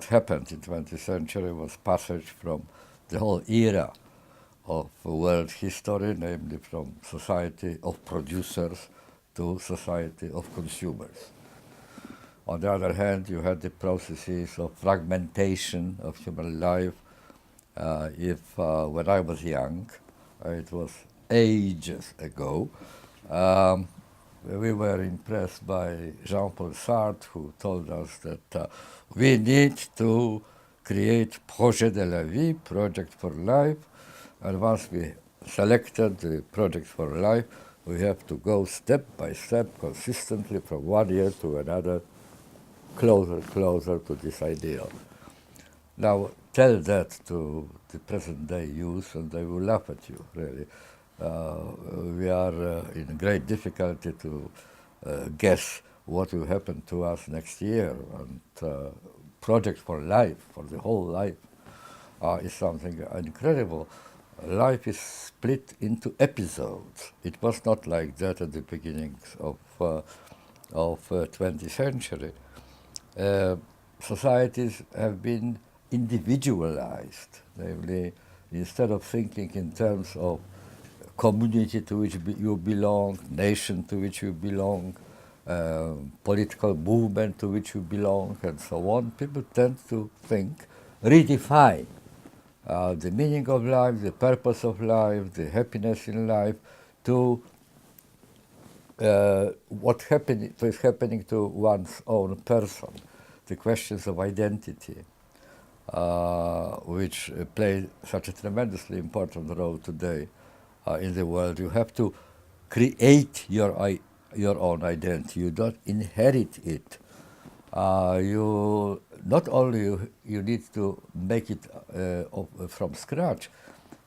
what happened in 20th century was passage from the whole era of world history, namely from society of producers to society of consumers. On the other hand, you had the processes of fragmentation of human life. When I was young, it was ages ago, we were impressed by Jean-Paul Sartre, who told us that we need to create projet de la vie, project for life, and once we selected the project for life, we have to go step by step, consistently from one year to another, closer to this ideal. Now, tell that to the present-day youth, and they will laugh at you, really. We are in great difficulty to guess what will happen to us next year, and project for life, for the whole life, is something incredible. Life is split into episodes. It was not like that at the beginnings of 20th century. Societies have been individualized, namely, instead of thinking in terms of community to which you belong, nation to which you belong, political movement to which you belong, and so on, people tend to think, redefine the meaning of life, the purpose of life, the happiness in life, to what is happening to one's own person, the questions of identity, which play such a tremendously important role today in the world. You have to create your own identity. You don't inherit it. You not only you need to make it from scratch,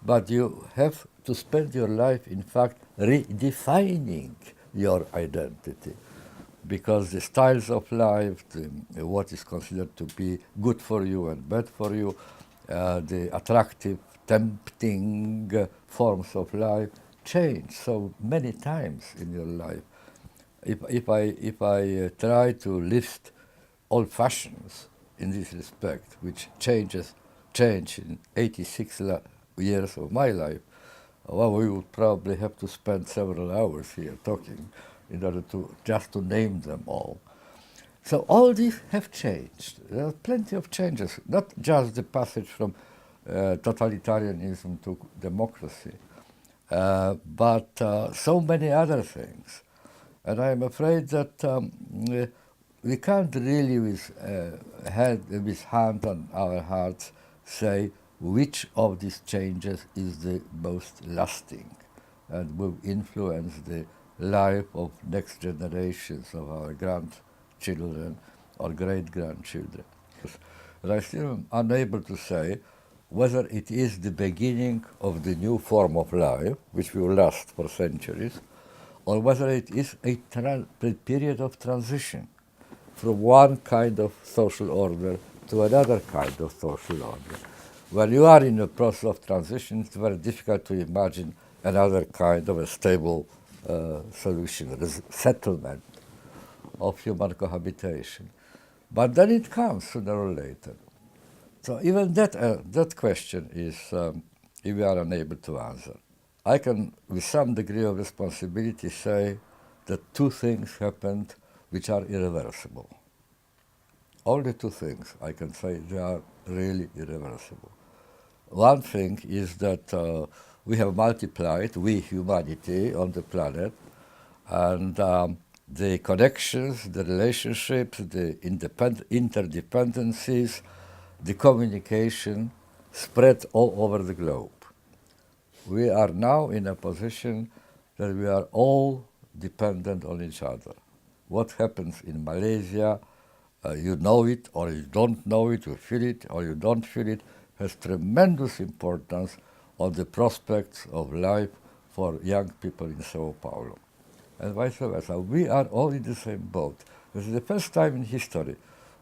but you have to spend your life, in fact, redefining your identity, because the styles of life, what is considered to be good for you and bad for you, the attractive, tempting forms of life change so many times in your life. If I try to list all fashions in this respect, which change in 86 years of my life, well, we would probably have to spend several hours here talking in order to name them all. So all these have changed. There are plenty of changes, not just the passage from totalitarianism to democracy, but so many other things. And I'm afraid that we can't really, with hand on our hearts, say which of these changes is the most lasting and will influence the life of next generations of our grandchildren or great-grandchildren. And I still am unable to say whether it is the beginning of the new form of life, which will last for centuries, or whether it is a period of transition from one kind of social order to another kind of social order. When you are in a process of transition, it's very difficult to imagine another kind of a stable solution, settlement of human cohabitation. But then it comes sooner or later. So even that question is we are unable to answer. I can, with some degree of responsibility, say that two things happened which are irreversible. Only two things I can say they are really irreversible. One thing is that we have multiplied, we humanity on the planet, and the connections, the relationships, the interdependencies, the communication spread all over the globe. We are now in a position that we are all dependent on each other. What happens in Malaysia, you know it or you don't know it, you feel it or you don't feel it, has tremendous importance on the prospects of life for young people in Sao Paulo. And vice versa. We are all in the same boat. This is the first time in history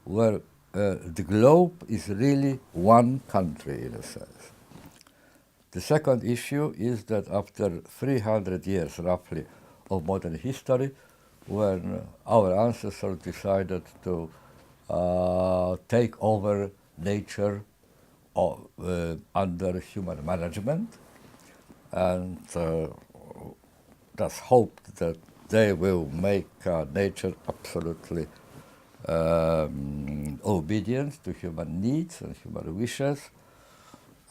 where the globe is really one country, in a sense. The second issue is that after 300 years, roughly, of modern history, when our ancestors decided to take over nature under human management, and that's hoped that they will make nature absolutely obedient to human needs and human wishes,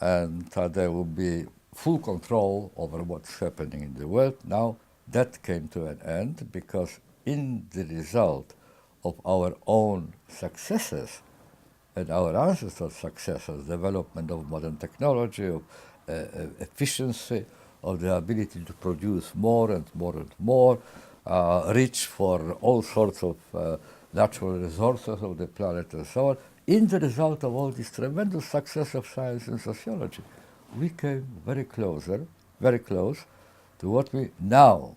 and there will be full control over what's happening in the world. Now that came to an end because in the result of our own successes and our ancestors' successes, development of modern technology, of efficiency, of the ability to produce more and more and more, rich for all sorts of natural resources of the planet and so on. In the result of all this tremendous success of science and sociology, we came very close to what we now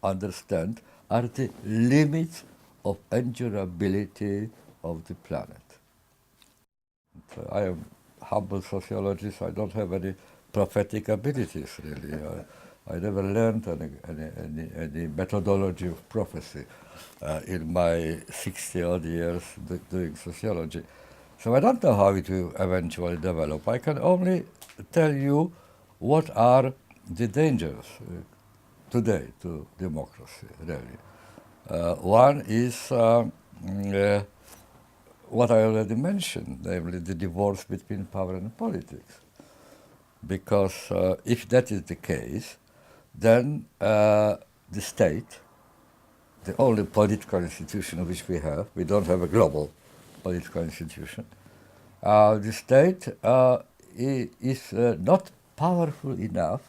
understand are the limits of endurability of the planet. I am humble sociologist. I don't have any prophetic abilities, really. I never learned any methodology of prophecy in my 60-odd years doing sociology. So I don't know how it will eventually develop. I can only tell you what are the dangers today to democracy, really. One is what I already mentioned, namely the divorce between power and politics. Because if that is the case, then the state, the only political institution which we don't have a global political institution, the state is not powerful enough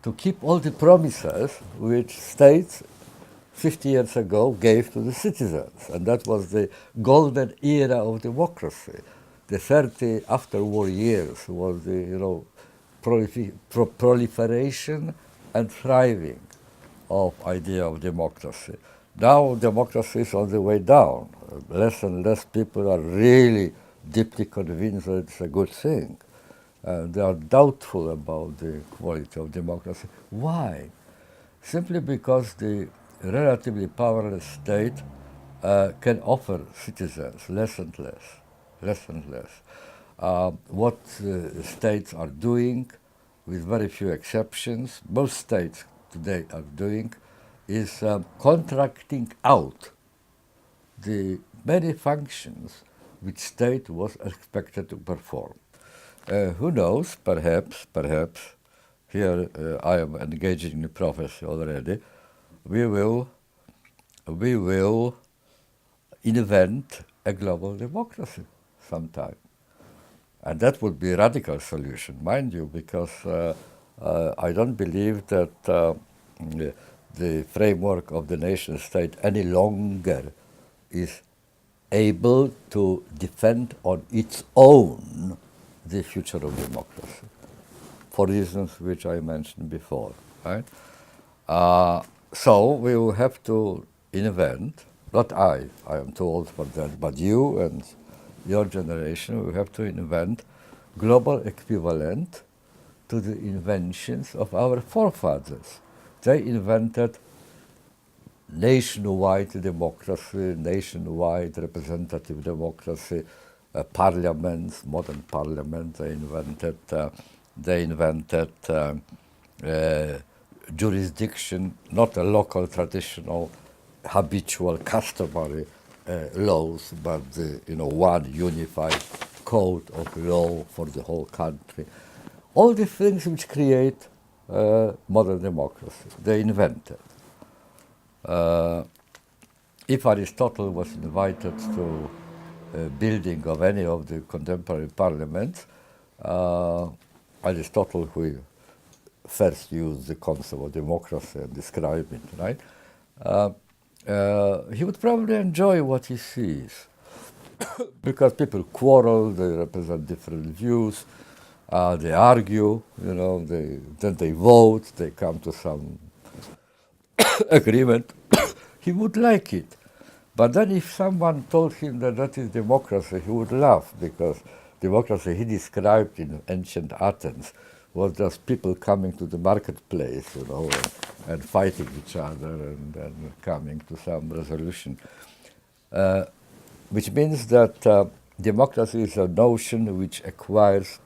to keep all the promises which states 50 years ago gave to the citizens. And that was the golden era of democracy. The 30 after-war years was the proliferation and thriving of idea of democracy. Now democracy is on the way down. Less and less people are really deeply convinced that it's a good thing. They are doubtful about the quality of democracy. Why? Simply because the relatively powerless state can offer citizens less and less. What states are doing, with very few exceptions, most states today are doing, is contracting out the many functions which state was expected to perform. Who knows, perhaps, here I am engaging in prophecy already, we will invent a global democracy sometime. And that would be a radical solution, mind you, because I don't believe that the framework of the nation state any longer is able to defend on its own the future of democracy, for reasons which I mentioned before, right? So we will have to invent, not I am too old for that, but you and your generation will have to invent global equivalent to the inventions of our forefathers. They invented nationwide democracy, nationwide representative democracy, parliaments, modern parliaments. They invented jurisdiction, not a local, traditional, habitual, customary laws, but one unified code of law for the whole country. All the things which create modern democracy, they invented. If Aristotle was invited to building of any of the contemporary parliaments, Aristotle, who first used the concept of democracy and described it, right? He would probably enjoy what he sees because people quarrel, they represent different views, they argue, then they vote, they come to some agreement. He would like it. But then if someone told him that that is democracy, he would laugh, because democracy he described in ancient Athens was just people coming to the marketplace, and fighting each other and coming to some resolution. Which means that democracy is a notion which acquires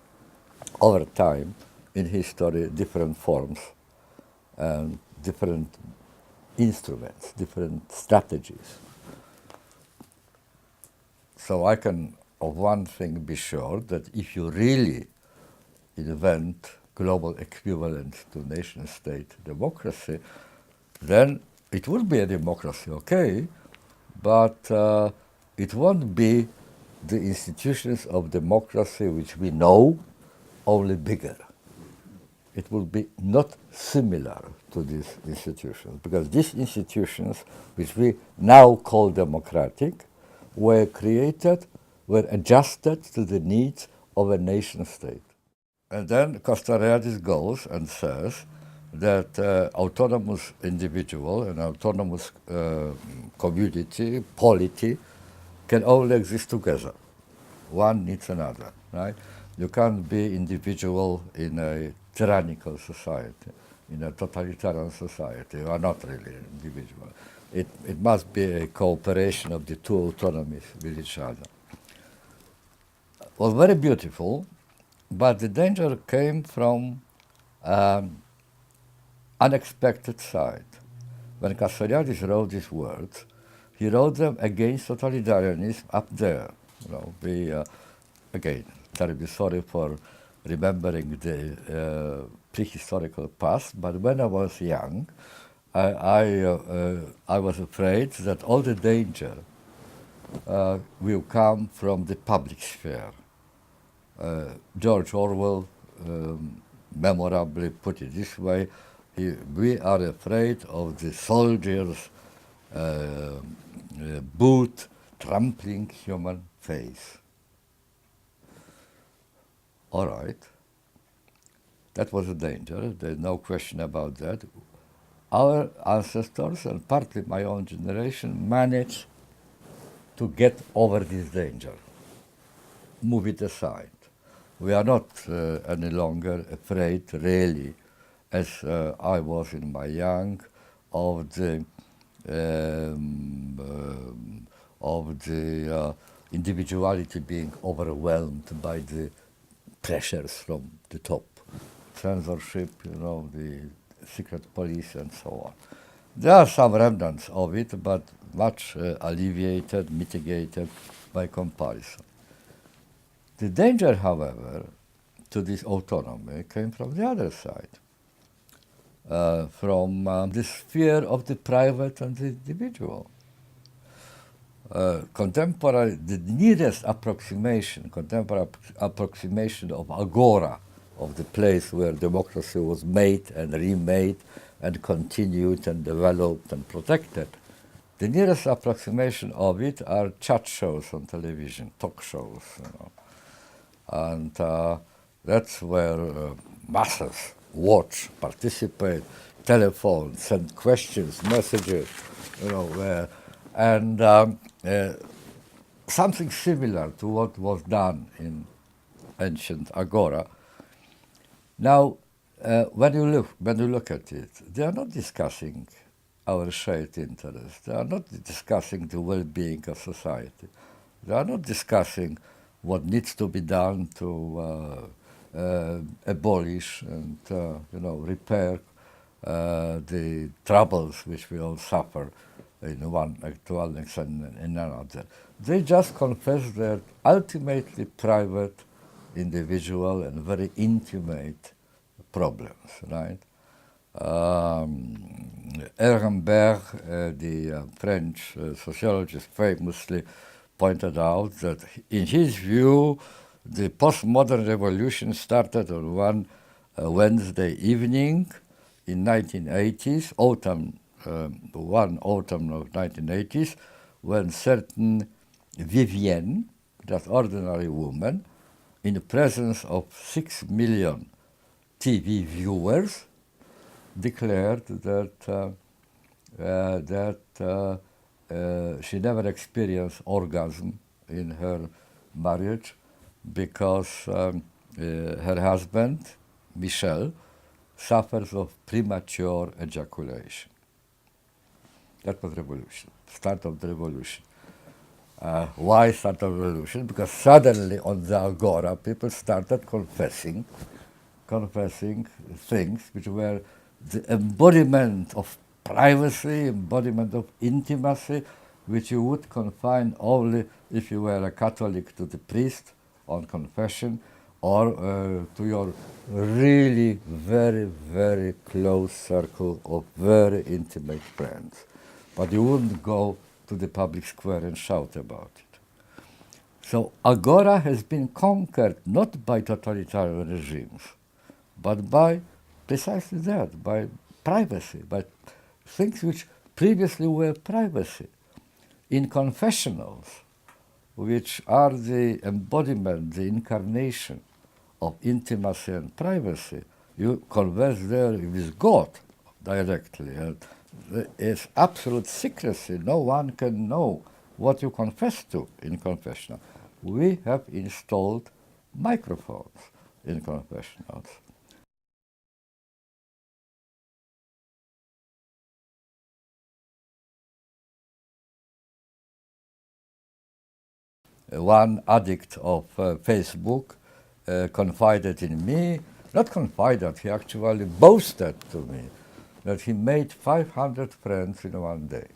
over time in history different forms and different instruments, different strategies. So I can, of one thing, be sure that if you really invent global equivalent to nation-state democracy, then it will be a democracy, okay, but it won't be the institutions of democracy which we know, only bigger. It will be not similar to these institutions, because these institutions, which we now call democratic, were created, were adjusted to the needs of a nation-state. And then Castoriadis goes and says that autonomous individual and autonomous community, polity, can only exist together. One needs another, right? You can't be individual in a tyrannical society, in a totalitarian society. You are not really individual. It must be a cooperation of the two autonomies with each other. Was very beautiful, but the danger came from unexpected side. When Castoriadis wrote these words, he wrote them against totalitarianism up there. You know, we again terribly sorry for remembering the prehistorical past, but when I was young, I was afraid that all the danger will come from the public sphere. George Orwell memorably put it this way: we are afraid of the soldiers' boot trampling human face. All right, that was a danger, there's no question about that. Our ancestors, and partly my own generation, managed to get over this danger, move it aside. We are not any longer afraid, really, as I was in my young, of the individuality being overwhelmed by the pressures from the top, censorship, you know, the secret police and so on. There are some remnants of it, but much alleviated, mitigated by comparison. The danger, however, to this autonomy came from the other side, from the sphere of the private and the individual. The nearest contemporary approximation of agora, of the place where democracy was made and remade and continued and developed and protected, the nearest approximation of it are chat shows on television, talk shows, you know. And that's where masses watch, participate, telephone, send questions, messages, you know, and something similar to what was done in ancient agora. Now, when you look at it, they are not discussing our shared interests. They are not discussing the well-being of society. They are not discussing what needs to be done to abolish and repair the troubles which we all suffer in one extent and in another. They just confess their ultimately private, individual and very intimate problems, right? Ehrenberg, the French sociologist, famously pointed out that in his view, the postmodern revolution started on one Wednesday evening in 1980s, one autumn of 1980s, when certain Vivienne, that ordinary woman, in the presence of 6 million TV viewers, declared that she never experienced orgasm in her marriage because her husband, Michel, suffers of premature ejaculation. That was revolution, start of the revolution. Why start a revolution? Because suddenly on the Agora, people started confessing things which were the embodiment of privacy, embodiment of intimacy, which you would confine only if you were a Catholic to the priest on confession, or to your really very, very close circle of very intimate friends. But you wouldn't go to the public square and shout about it. So Agora has been conquered not by totalitarian regimes, but by precisely that, by privacy, by things which previously were privacy. In confessionals, which are the embodiment, the incarnation of intimacy and privacy, you converse there with God directly. And there is absolute secrecy. No one can know what you confess to in confessional. We have installed microphones in confessionals. One addict of Facebook confided in me, not confided, he actually boasted to me that he made 500 friends in one day.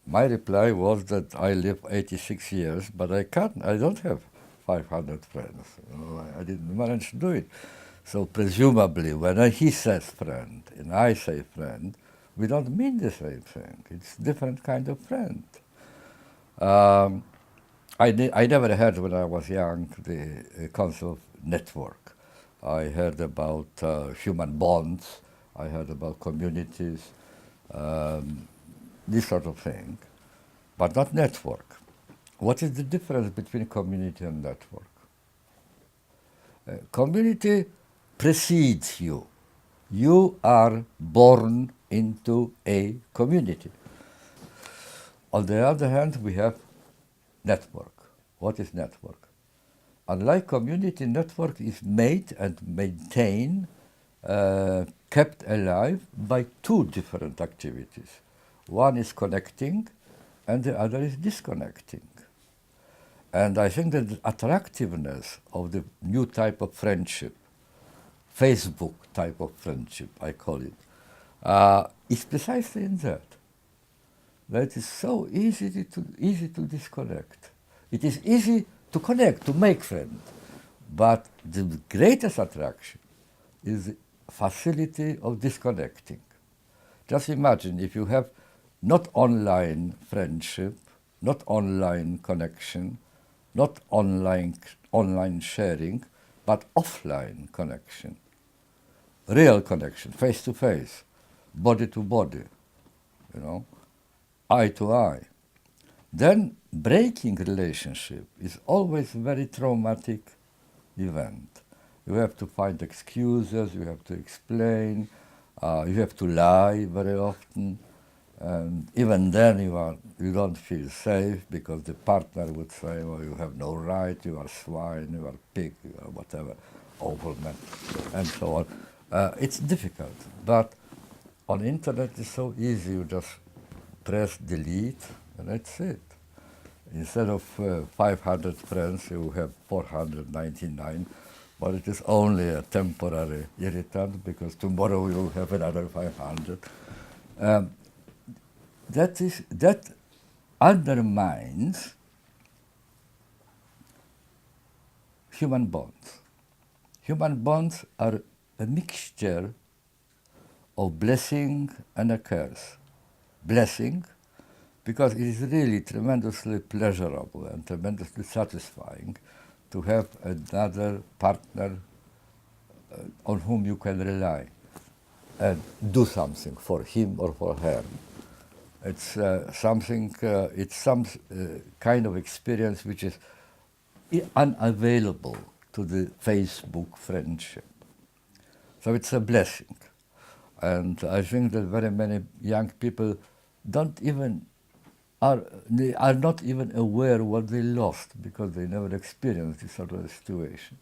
My reply was that I live 86 years, but I don't have 500 friends. I didn't manage to do it. So presumably, when he says friend and I say friend, we don't mean the same thing. It's a different kind of friend. I never heard when I was young the concept of network. I heard about human bonds, I heard about communities, this sort of thing, but not network. What is the difference between community and network? Community precedes you. You are born into a community. On the other hand, we have network. What is network? Unlike community, network is made and maintained, kept alive by two different activities. One is connecting, and the other is disconnecting. And I think that the attractiveness of the new type of friendship, Facebook type of friendship, I call it, is precisely in that. That it is so easy to disconnect. It is easy to connect, to make friends, but the greatest attraction is the facility of disconnecting. Just imagine if you have not online friendship, not online connection, not online sharing, but offline connection, real connection, face to face, body to body, eye to eye. Then breaking relationship is always a very traumatic event. You have to find excuses, you have to explain, you have to lie very often, and even then you don't feel safe because the partner would say, well, you have no right, you are swine, you are pig, you are whatever, awful man, and so on. It's difficult, but on internet it's so easy, you just press delete and that's it. Instead of 500 friends, you have 499, but it is only a temporary irritant because tomorrow you will have another 500. That undermines human bonds. Human bonds are a mixture of blessing and a curse. Blessing, because it is really tremendously pleasurable and tremendously satisfying to have another partner on whom you can rely and do something for him or for her. It's some kind of experience which is unavailable to the Facebook friendship. So it's a blessing. And I think that very many young people are not even aware what they lost because they never experienced this sort of situation.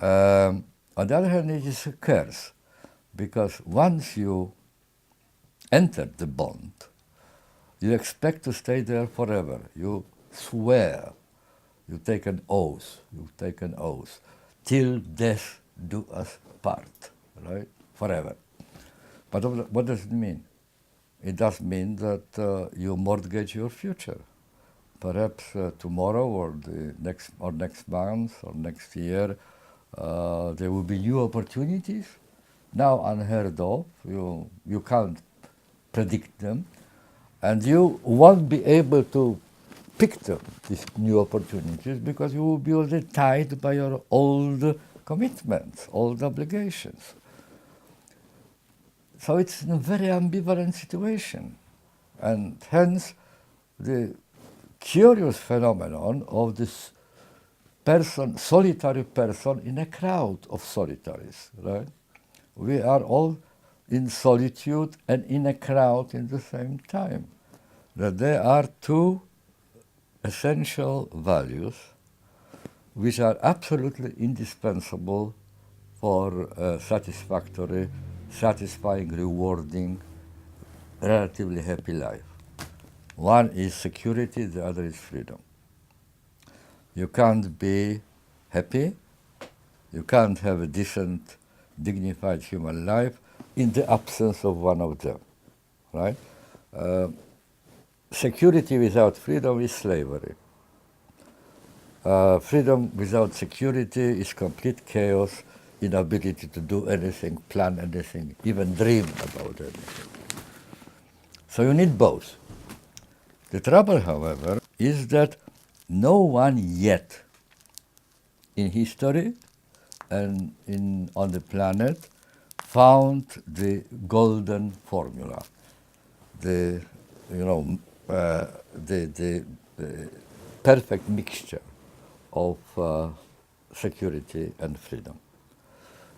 On the other hand, it is a curse because once you enter the bond, you expect to stay there forever. You swear, you take an oath, till death do us part, right? Forever. But what does it mean? It does mean that you mortgage your future. Perhaps tomorrow or next month or next year, there will be new opportunities, now unheard of. You can't predict them, and you won't be able to pick them, these new opportunities, because you will be already tied by your old commitments, old obligations. So it's a very ambivalent situation, and hence the curious phenomenon of this solitary person in a crowd of solitaries, right? We are all in solitude and in a crowd in the same time. That there are two essential values which are absolutely indispensable for a satisfying, rewarding, relatively happy life. One is security, the other is freedom. You can't be happy, you can't have a decent, dignified human life in the absence of one of them, right? Security without freedom is slavery. Freedom without security is complete chaos, inability to do anything, plan anything, even dream about anything. So you need both. The trouble, however, is that no one yet in history and on the planet found the golden formula, the perfect mixture of security and freedom.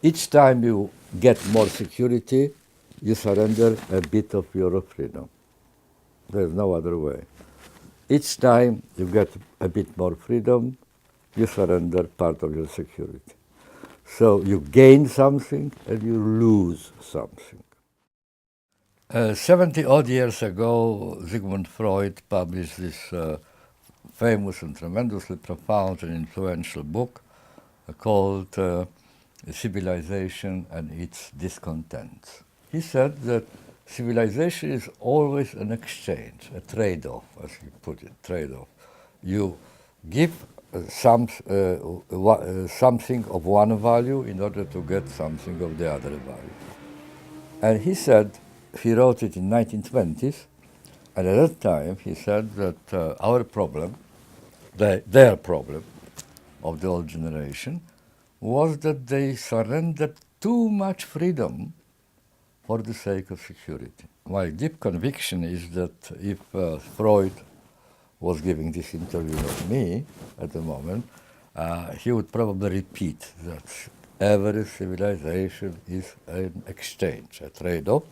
Each time you get more security, you surrender a bit of your freedom. There's no other way. Each time you get a bit more freedom, you surrender part of your security. So you gain something and you lose something. 70-odd years ago, Sigmund Freud published this famous and tremendously profound and influential book called Civilization and Its Discontents. He said that civilization is always an exchange, a trade-off, as he put it, trade-off. You give something of one value in order to get something of the other value. And he said, he wrote it in 1920s, and at that time he said that our problem, their problem of the old generation, was that they surrendered too much freedom for the sake of security. My deep conviction is that if Freud was giving this interview with me at the moment, he would probably repeat that every civilization is an exchange, a trade-off.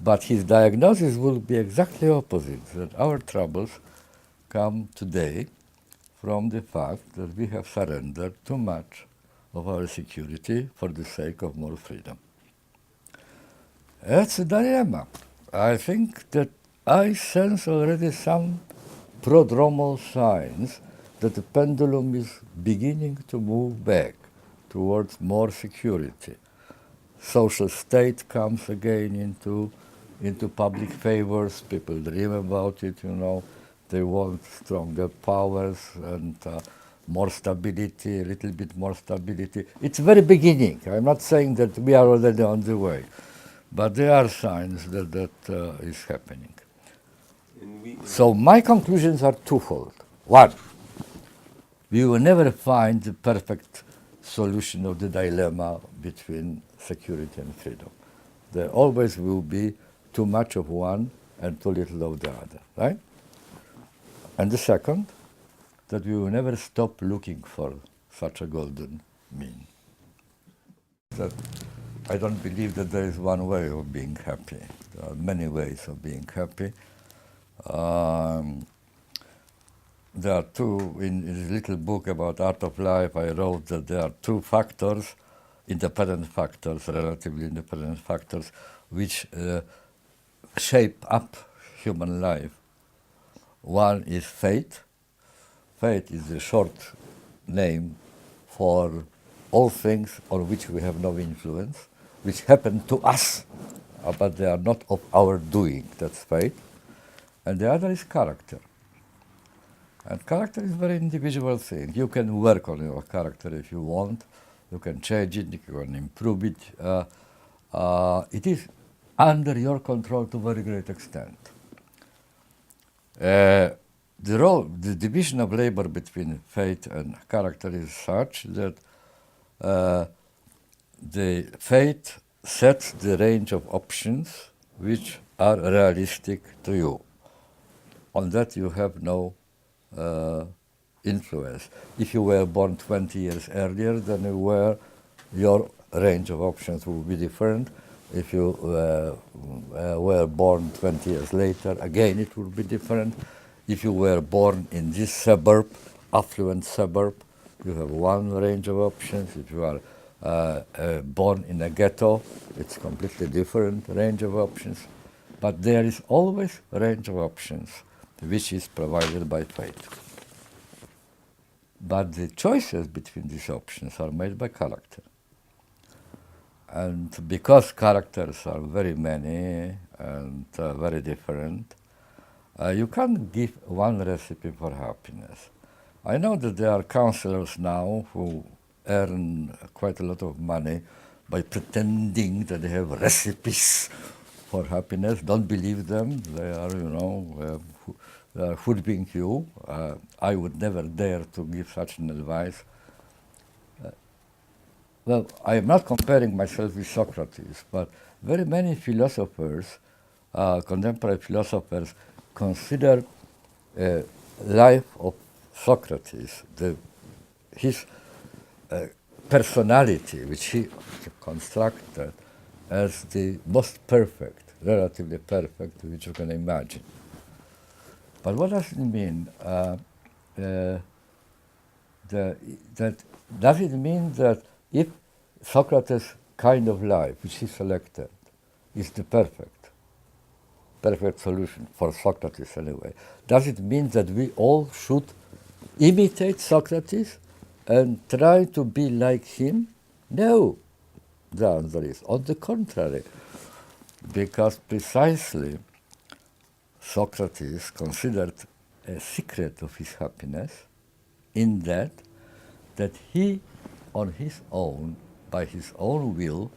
But his diagnosis will be exactly opposite, that our troubles come today from the fact that we have surrendered too much of our security for the sake of more freedom. That's a dilemma. I think that I sense already some prodromal signs that the pendulum is beginning to move back towards more security. Social state comes again into public favors. People dream about it, They want stronger powers and more stability, a little bit more stability. It's very beginning. I'm not saying that we are already on the way, but there are signs that is happening. So my conclusions are twofold. One, we will never find the perfect solution of the dilemma between security and freedom. There always will be too much of one and too little of the other, right? And the second, that we will never stop looking for such a golden mean. That I don't believe that there is one way of being happy. There are many ways of being happy. There are two, in this little book about art of life, I wrote that there are two factors, independent factors, relatively independent factors, which shape up human life One is fate. Fate is the short name for all things on which we have no influence, which happen to us, but they are not of our doing. That's fate. And the other is character. And character is a very individual thing. You can work on your character if you want. You can change it, you can improve it. It is under your control to a very great extent. The division of labor between fate and character is such that the fate sets the range of options which are realistic to you. On that you have no influence. If you were born 20 years earlier than you were, your range of options will be different. If you were born 20 years later, again it will be different. If you were born in this suburb, affluent suburb, you have one range of options. If you are born in a ghetto, it's completely different range of options. But there is always a range of options which is provided by fate. But the choices between these options are made by character. And because characters are very many and very different, you can't give one recipe for happiness. I know that there are counselors now who earn quite a lot of money by pretending that they have recipes for happiness. Don't believe them. They are, they are hoodwinking you. I would never dare to give such an advice. Well, I am not comparing myself with Socrates, but very many philosophers, contemporary philosophers, consider life of Socrates, his personality, which he constructed, as the most perfect, relatively perfect, which you can imagine. But what does it mean? Does it mean that if Socrates' kind of life, which he selected, is the perfect solution for Socrates anyway, does it mean that we all should imitate Socrates and try to be like him? No. The answer is on the contrary, because precisely Socrates considered a secret of his happiness in that he, on his own, by his own will,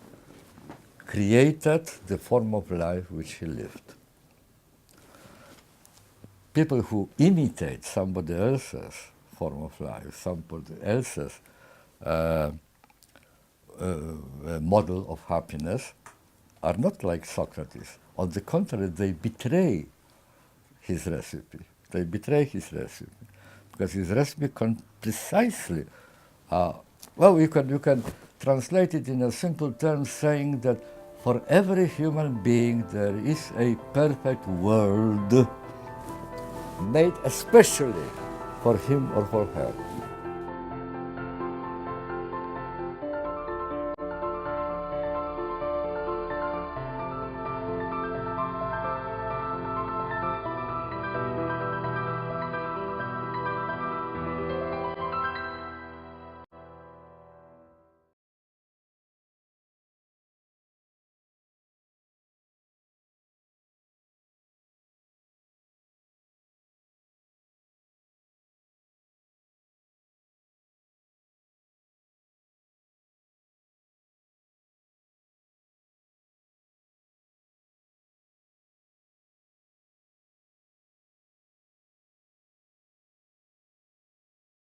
created the form of life which he lived. People who imitate somebody else's form of life, somebody else's model of happiness, are not like Socrates. On the contrary, they betray his recipe. They betray his recipe because his recipe precisely. Well, you can translate it in a simple term, saying that for every human being there is a perfect world made especially for him or for her.